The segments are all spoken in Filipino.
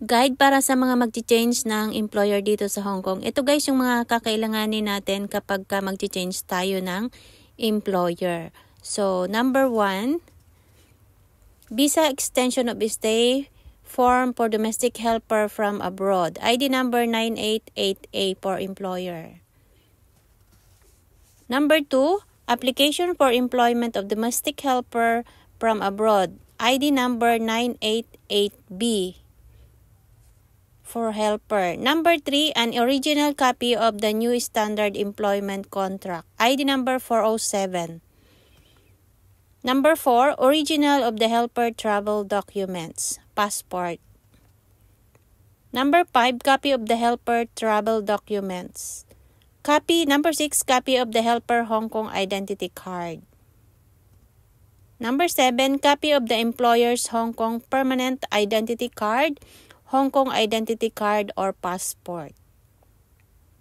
Guide para sa mga mag-change ng employer dito sa Hong Kong. Ito guys yung mga kakailanganin natin kapag mag-change tayo ng employer. So, number 1, visa extension of stay form for domestic helper from abroad. ID number 988A for employer. Number 2, application for employment of domestic helper from abroad. ID number 988B for helper. Number 3, an original copy of the new standard employment contract. ID number 407. Number 4, original of the helper travel documents, passport. Number 5, copy of the helper travel documents. Number 6, copy of the helper Hong Kong identity card. Number 7, copy of the employer's Hong Kong permanent identity card, Hong Kong identity card or passport.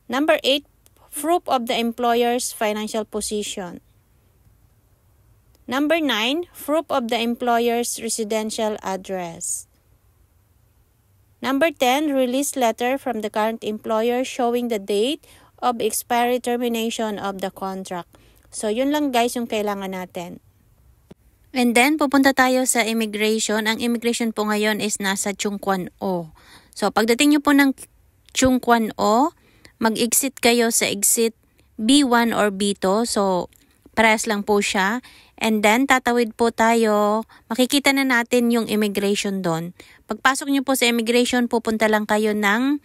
Number 8, proof of the employer's financial position. Number 9, proof of the employer's residential address. Number 10, release letter from the current employer showing the date of expiry termination of the contract. So, yun lang guys yung kailangan natin. And then, pupunta tayo sa immigration. Ang immigration po ngayon is nasa Chung Kwan O. So, pagdating nyo po ng Chung Kwan O, mag-exit kayo sa exit B1 or B2. So, parehas lang po siya. And then, tatawid po tayo. Makikita na natin yung immigration doon. Pagpasok nyo po sa immigration, pupunta lang kayo ng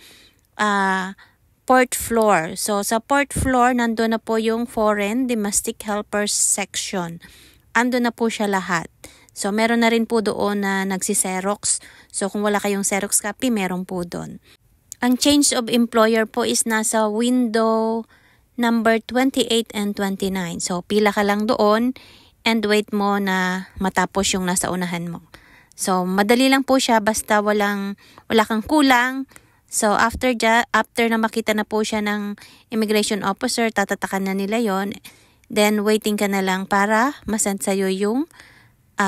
port floor. So, sa port floor, nandun na po yung foreign domestic helpers section. Ando na po siya lahat. So, meron na rin po doon na nagsi-Xerox. So, kung wala kayong Xerox copy, meron po doon. Ang change of employer po is nasa window number 28 and 29. So, pila ka lang doon and wait mo na matapos yung nasa unahan mo. So, madali lang po siya basta wala kang kulang. So, after na makita na po siya ng immigration officer, tatatakan na nila yon. Then, waiting ka na lang para masend sa'yo yung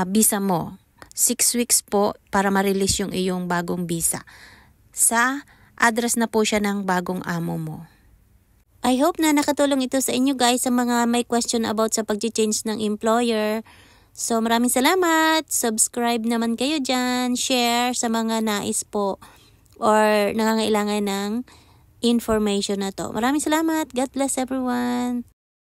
visa mo. 6 weeks po para ma-release yung iyong bagong visa. Sa address na po siya ng bagong amo mo. I hope na nakatulong ito sa inyo guys sa mga may question about sa pag-change ng employer. So, maraming salamat. Subscribe naman kayo dyan. Share sa mga nais po or nangangailangan ng information na to. Maraming salamat. God bless everyone.